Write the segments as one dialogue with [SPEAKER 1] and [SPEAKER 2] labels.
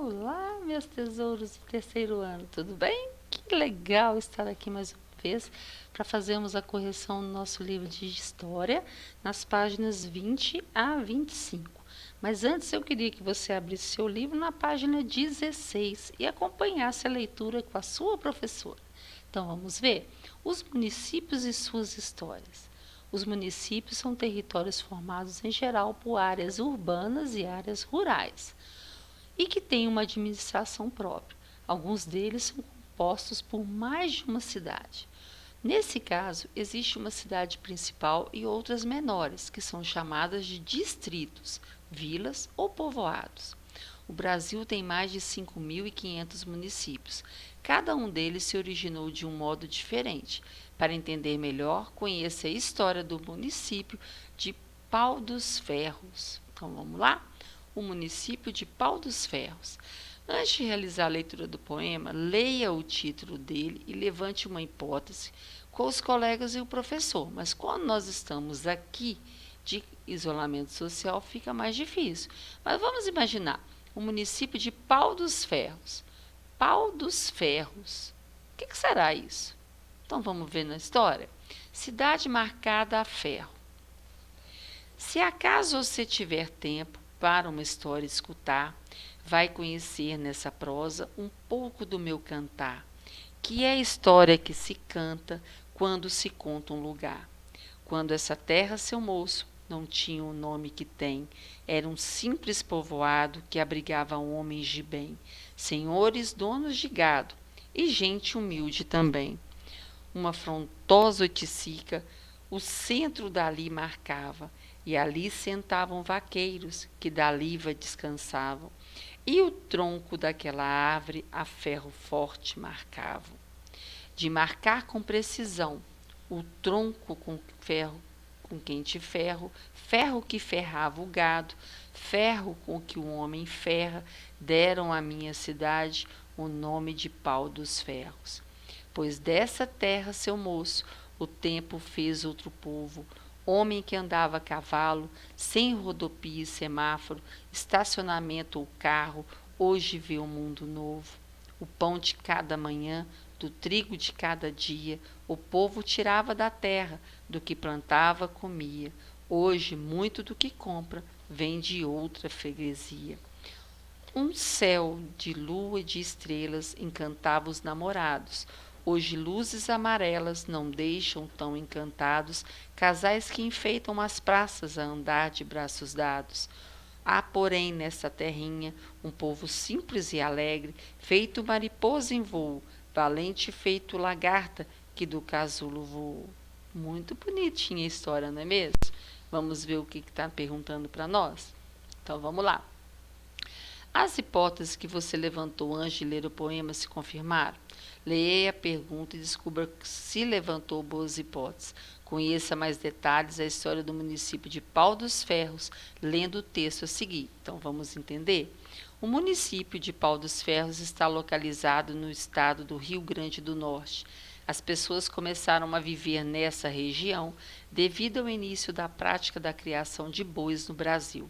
[SPEAKER 1] Olá, meus tesouros do terceiro ano, tudo bem? Que legal estar aqui mais uma vez para fazermos a correção no nosso livro de história, nas páginas 20 a 25. Mas antes eu queria que você abrisse seu livro na página 16 e acompanhasse a leitura com a sua professora. Então vamos ver os municípios e suas histórias. Os municípios são territórios formados em geral por áreas urbanas e áreas rurais e que têm uma administração própria. Alguns deles são compostos por mais de uma cidade. Nesse caso, existe uma cidade principal e outras menores, que são chamadas de distritos, vilas ou povoados. O Brasil tem mais de 5.500 municípios. Cada um deles se originou de um modo diferente. Para entender melhor, conheça a história do município de Pau dos Ferros. Então vamos lá? O município de Pau dos Ferros. Antes de realizar a leitura do poema, leia o título dele e levante uma hipótese com os colegas e o professor. Mas quando nós estamos aqui de isolamento social, fica mais difícil. Mas vamos imaginar o município de Pau dos Ferros. Pau dos Ferros. O que será isso? Então vamos ver na história. Cidade marcada a ferro. Se acaso você tiver tempo para uma história escutar, vai conhecer nessa prosa um pouco do meu cantar, que é a história que se canta quando se conta um lugar. Quando essa terra, seu moço, não tinha o nome que tem, era um simples povoado que abrigava homens de bem, senhores donos de gado e gente humilde também. Uma frondosa oiticica o centro dali marcava, e ali sentavam vaqueiros que da liva descansavam, e o tronco daquela árvore a ferro forte marcavam. De marcar com precisão, o tronco com ferro, com quente ferro, ferro que ferrava o gado, ferro com que o homem ferra, deram à minha cidade o nome de Pau dos Ferros. Pois dessa terra, seu moço, o tempo fez outro povo, homem que andava a cavalo, sem rodopia e semáforo, estacionamento ou carro, hoje vê um mundo novo. O pão de cada manhã, do trigo de cada dia, o povo tirava da terra, do que plantava, comia. Hoje, muito do que compra vem de outra freguesia. Um céu de lua e de estrelas encantava os namorados. Hoje luzes amarelas não deixam tão encantados casais que enfeitam as praças a andar de braços dados. Há, porém, nessa terrinha um povo simples e alegre, feito mariposa em voo, valente feito lagarta que do casulo voou. Muito bonitinha a história, não é mesmo? Vamos ver o que está perguntando para nós? Então vamos lá. As hipóteses que você levantou antes de ler o poema se confirmaram? Leia a pergunta e descubra se levantou boas hipóteses. Conheça mais detalhes a história do município de Pau dos Ferros, lendo o texto a seguir. Então, vamos entender? O município de Pau dos Ferros está localizado no estado do Rio Grande do Norte. As pessoas começaram a viver nessa região devido ao início da prática da criação de bois no Brasil.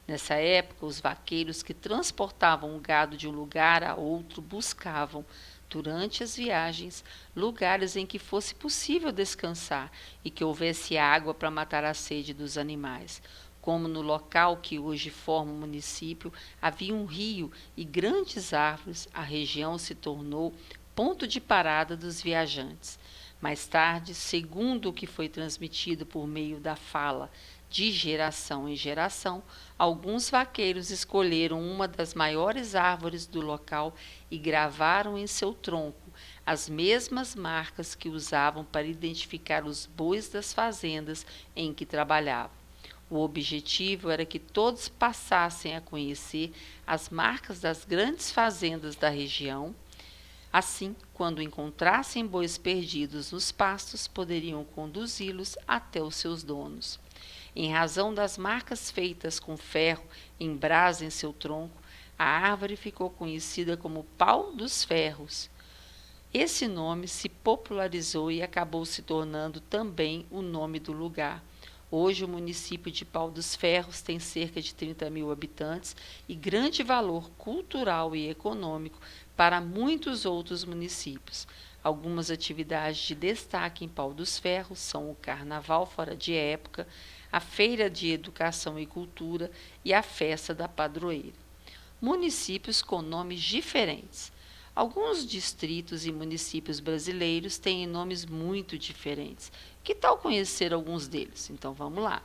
[SPEAKER 1] Nessa época, os vaqueiros que transportavam o gado de um lugar a outro buscavam, durante as viagens, lugares em que fosse possível descansar e que houvesse água para matar a sede dos animais. Como no local que hoje forma o município havia um rio e grandes árvores, a região se tornou ponto de parada dos viajantes. Mais tarde, segundo o que foi transmitido por meio da fala, de geração em geração, alguns vaqueiros escolheram uma das maiores árvores do local e gravaram em seu tronco as mesmas marcas que usavam para identificar os bois das fazendas em que trabalhavam. O objetivo era que todos passassem a conhecer as marcas das grandes fazendas da região. Assim, quando encontrassem bois perdidos nos pastos, poderiam conduzi-los até os seus donos. Em razão das marcas feitas com ferro em brasa em seu tronco, a árvore ficou conhecida como Pau dos Ferros. Esse nome se popularizou e acabou se tornando também o nome do lugar. Hoje, o município de Pau dos Ferros tem cerca de 30 mil habitantes e grande valor cultural e econômico para muitos outros municípios. Algumas atividades de destaque em Pau dos Ferros são o Carnaval fora de época, a Feira de Educação e Cultura e a Festa da Padroeira. Municípios com nomes diferentes. Alguns distritos e municípios brasileiros têm nomes muito diferentes. Que tal conhecer alguns deles? Então vamos lá.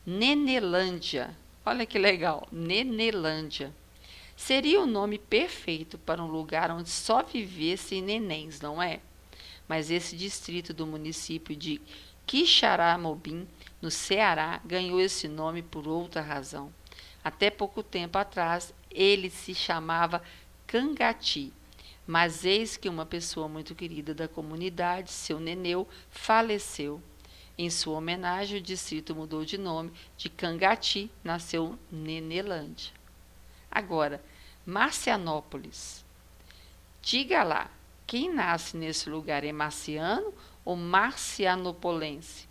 [SPEAKER 1] Nenelândia. Olha que legal, Nenelândia. Seria o nome perfeito para um lugar onde só vivessem nenéns, não é? Mas esse distrito do município de Quixaramobim, no Ceará, ganhou esse nome por outra razão. Até pouco tempo atrás, ele se chamava Cangati, mas eis que uma pessoa muito querida da comunidade, seu Neneu, faleceu. Em sua homenagem, o distrito mudou de nome, de Cangati, nasceu Nenelândia. Agora, Marcianópolis. Diga lá, quem nasce nesse lugar é marciano ou marcianopolense?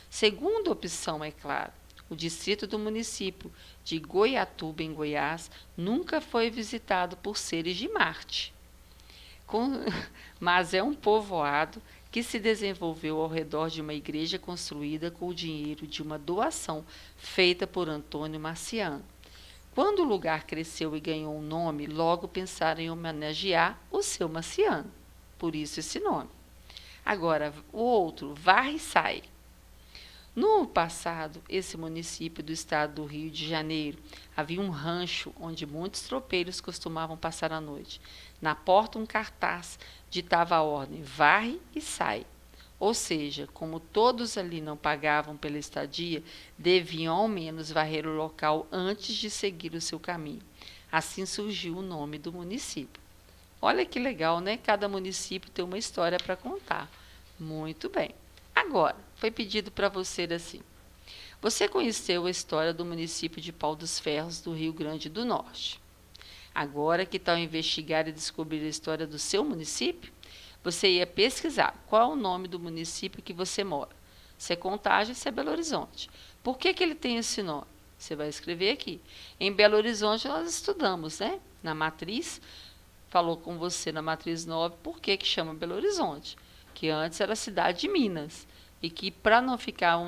[SPEAKER 1] Segunda opção, é claro. O distrito do município de Goiatuba, em Goiás, nunca foi visitado por seres de Marte. Mas é um povoado que se desenvolveu ao redor de uma igreja construída com o dinheiro de uma doação feita por Antônio Marciano. Quando o lugar cresceu e ganhou um nome, logo pensaram em homenagear o seu Marciano. Por isso esse nome. Agora, o outro, Varre-Sai. No passado, esse município do estado do Rio de Janeiro havia um rancho onde muitos tropeiros costumavam passar a noite. Na porta, um cartaz ditava a ordem: varre e sai. Ou seja, como todos ali não pagavam pela estadia, deviam ao menos varrer o local antes de seguir o seu caminho. Assim surgiu o nome do município. Olha que legal, né? Cada município tem uma história para contar. Muito bem. Agora, foi pedido para você assim. Você conheceu a história do município de Pau dos Ferros, do Rio Grande do Norte. Agora, que tal investigar e descobrir a história do seu município? Você ia pesquisar qual é o nome do município que você mora. Se é Contagem, se é Belo Horizonte. Por que ele tem esse nome? Você vai escrever aqui. Em Belo Horizonte nós estudamos, né? Na matriz, falou com você na matriz 9, por que chama Belo Horizonte? Que antes era cidade de Minas. E que, para não ficar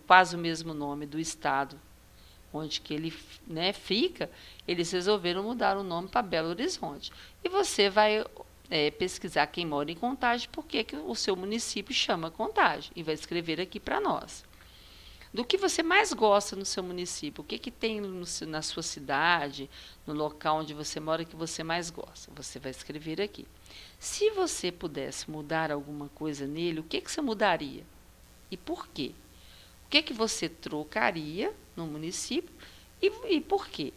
[SPEAKER 1] quase o mesmo nome do estado onde que ele, né, fica, eles resolveram mudar o nome para Belo Horizonte. E você vai pesquisar quem mora em Contagem, por que o seu município chama Contagem, e vai escrever aqui para nós. Do que você mais gosta no seu município? O que tem na sua cidade, no local onde você mora, que você mais gosta? Você vai escrever aqui. Se você pudesse mudar alguma coisa nele, o que você mudaria? E por quê? O que você trocaria no município e por quê?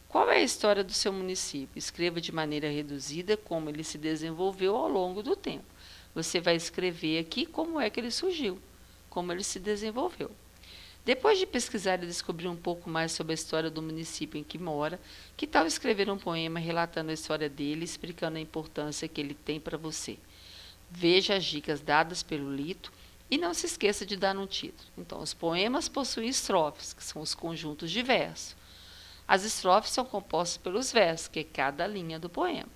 [SPEAKER 1] Qual é a história do seu município? Escreva de maneira reduzida como ele se desenvolveu ao longo do tempo. Você vai escrever aqui como é que ele surgiu, como ele se desenvolveu. Depois de pesquisar e descobrir um pouco mais sobre a história do município em que mora, que tal escrever um poema relatando a história dele, explicando a importância que ele tem para você? Veja as dicas dadas pelo Lito e não se esqueça de dar um título. Então, os poemas possuem estrofes, que são os conjuntos de verso. As estrofes são compostas pelos versos, que é cada linha do poema.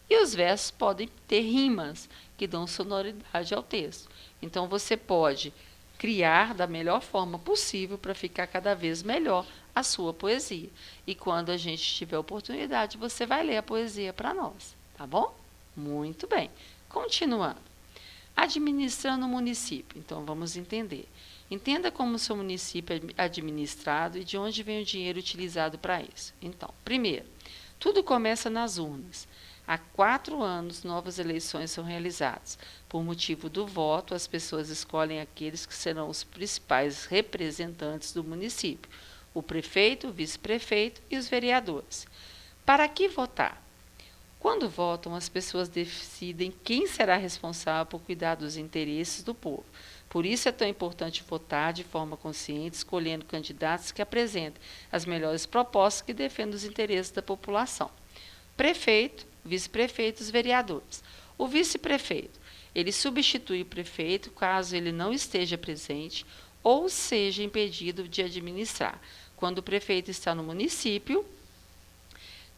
[SPEAKER 1] E os versos podem ter rimas, que dão sonoridade ao texto. Então, você pode criar da melhor forma possível para ficar cada vez melhor a sua poesia. E quando a gente tiver oportunidade, você vai ler a poesia para nós, tá bom? Muito bem. Continuando. Administrando o município. Então, vamos entender. Entenda como o seu município é administrado e de onde vem o dinheiro utilizado para isso. Então, primeiro, tudo começa nas urnas. Há 4 anos, novas eleições são realizadas. Por motivo do voto, as pessoas escolhem aqueles que serão os principais representantes do município: o prefeito, o vice-prefeito e os vereadores. Para que votar? Quando votam, as pessoas decidem quem será responsável por cuidar dos interesses do povo. Por isso é tão importante votar de forma consciente, escolhendo candidatos que apresentem as melhores propostas que defendam os interesses da população. Prefeito, vice-prefeito e os vereadores. O vice-prefeito, ele substitui o prefeito caso ele não esteja presente ou seja impedido de administrar. Quando o prefeito está no município,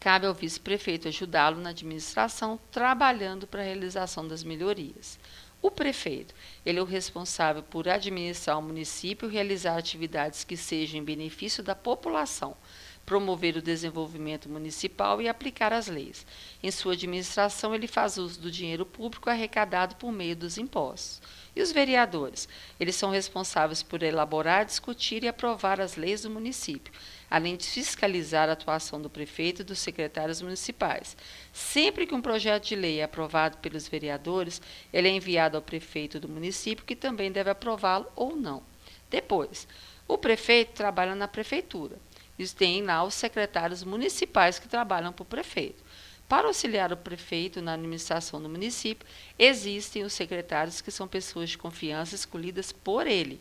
[SPEAKER 1] cabe ao vice-prefeito ajudá-lo na administração, trabalhando para a realização das melhorias. O prefeito, ele é o responsável por administrar o município, realizar atividades que sejam em benefício da população, promover o desenvolvimento municipal e aplicar as leis. Em sua administração, ele faz uso do dinheiro público arrecadado por meio dos impostos. E os vereadores? Eles são responsáveis por elaborar, discutir e aprovar as leis do município, além de fiscalizar a atuação do prefeito e dos secretários municipais. Sempre que um projeto de lei é aprovado pelos vereadores, ele é enviado ao prefeito do município, que também deve aprová-lo ou não. Depois, o prefeito trabalha na prefeitura. E tem lá os secretários municipais que trabalham para o prefeito. Para auxiliar o prefeito na administração do município, existem os secretários, que são pessoas de confiança escolhidas por ele.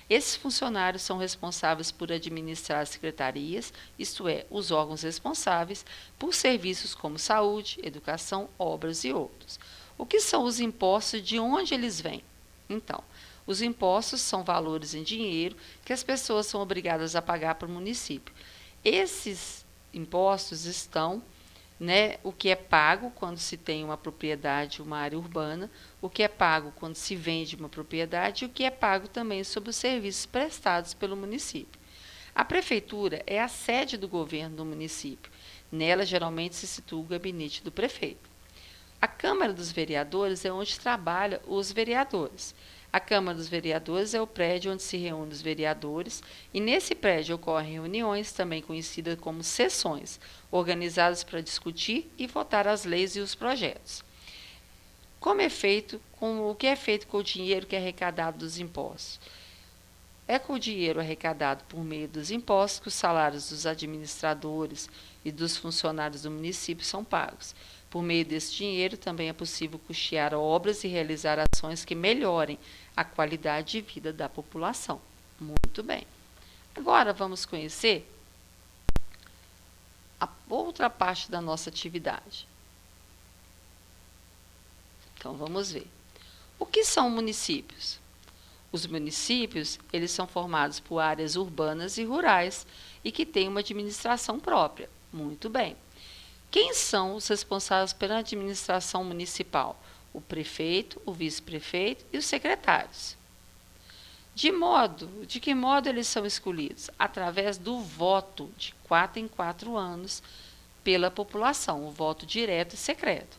[SPEAKER 1] Esses funcionários são responsáveis por administrar as secretarias, isto é, os órgãos responsáveis por serviços como saúde, educação, obras e outros. O que são os impostos e de onde eles vêm? Então, os impostos são valores em dinheiro que as pessoas são obrigadas a pagar para o município. Esses impostos estão, o que é pago quando se tem uma propriedade, uma área urbana, o que é pago quando se vende uma propriedade e o que é pago também sobre os serviços prestados pelo município. A prefeitura é a sede do governo do município. Nela, geralmente, se situa o gabinete do prefeito. A Câmara dos Vereadores é onde trabalham os vereadores. A Câmara dos Vereadores é o prédio onde se reúnem os vereadores e nesse prédio ocorrem reuniões, também conhecidas como sessões, organizadas para discutir e votar as leis e os projetos. O que é feito com o dinheiro que é arrecadado dos impostos? É com o dinheiro arrecadado por meio dos impostos que os salários dos administradores e dos funcionários do município são pagos. Por meio desse dinheiro, também é possível custear obras e realizar ações que melhorem a qualidade de vida da população. Muito bem. Agora vamos conhecer a outra parte da nossa atividade. Então vamos ver. O que são municípios? Os municípios, eles são formados por áreas urbanas e rurais e que têm uma administração própria. Muito bem. Quem são os responsáveis pela administração municipal? O prefeito, o vice-prefeito e os secretários. De que modo eles são escolhidos? Através do voto de 4 em 4 anos pela população, o voto direto e secreto.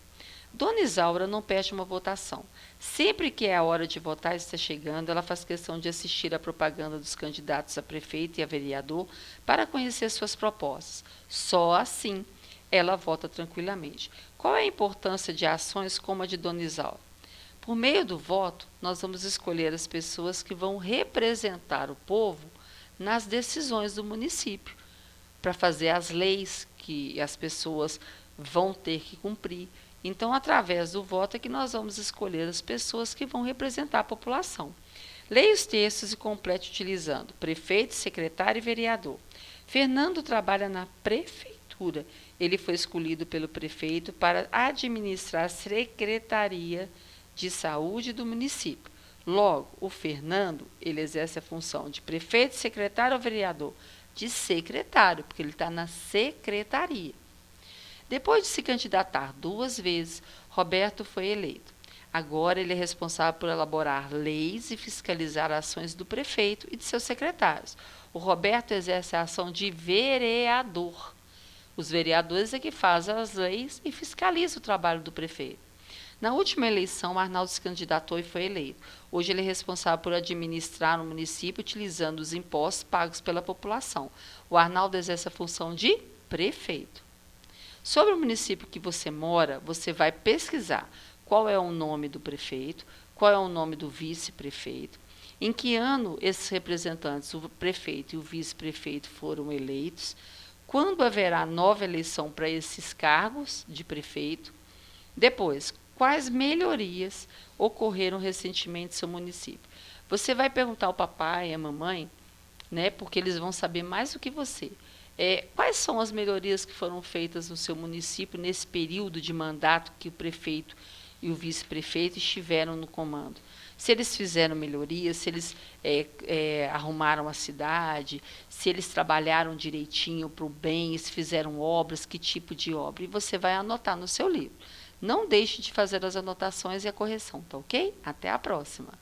[SPEAKER 1] Dona Isaura não perde uma votação. Sempre que é a hora de votar está chegando, ela faz questão de assistir à propaganda dos candidatos a prefeito e a vereador para conhecer suas propostas. Só assim ela vota tranquilamente. Qual é a importância de ações como a de Dona Isaura? Por meio do voto, nós vamos escolher as pessoas que vão representar o povo nas decisões do município, para fazer as leis que as pessoas vão ter que cumprir. Então, através do voto é que nós vamos escolher as pessoas que vão representar a população. Leia os textos e complete utilizando prefeito, secretário e vereador. Fernando trabalha na prefeitura. Ele foi escolhido pelo prefeito para administrar a Secretaria de Saúde do município. Logo, o Fernando, ele exerce a função de prefeito, secretário ou vereador? De secretário, porque ele está na secretaria. Depois de se candidatar 2 vezes, Roberto foi eleito. Agora ele é responsável por elaborar leis e fiscalizar ações do prefeito e de seus secretários. O Roberto exerce a ação de vereador. Os vereadores é que fazem as leis e fiscalizam o trabalho do prefeito. Na última eleição, Arnaldo se candidatou e foi eleito. Hoje ele é responsável por administrar o município utilizando os impostos pagos pela população. O Arnaldo exerce a função de prefeito. Sobre o município que você mora, você vai pesquisar qual é o nome do prefeito, qual é o nome do vice-prefeito, em que ano esses representantes, o prefeito e o vice-prefeito, foram eleitos, quando haverá nova eleição para esses cargos de prefeito, depois, quais melhorias ocorreram recentemente em seu município. Você vai perguntar ao papai e à mamãe, porque eles vão saber mais do que você. Quais são as melhorias que foram feitas no seu município nesse período de mandato que o prefeito e o vice-prefeito estiveram no comando? se eles fizeram melhorias, se eles arrumaram a cidade, se eles trabalharam direitinho para o bem, se fizeram obras, que tipo de obra. E você vai anotar no seu livro. Não deixe de fazer as anotações e a correção, tá ok? Até a próxima!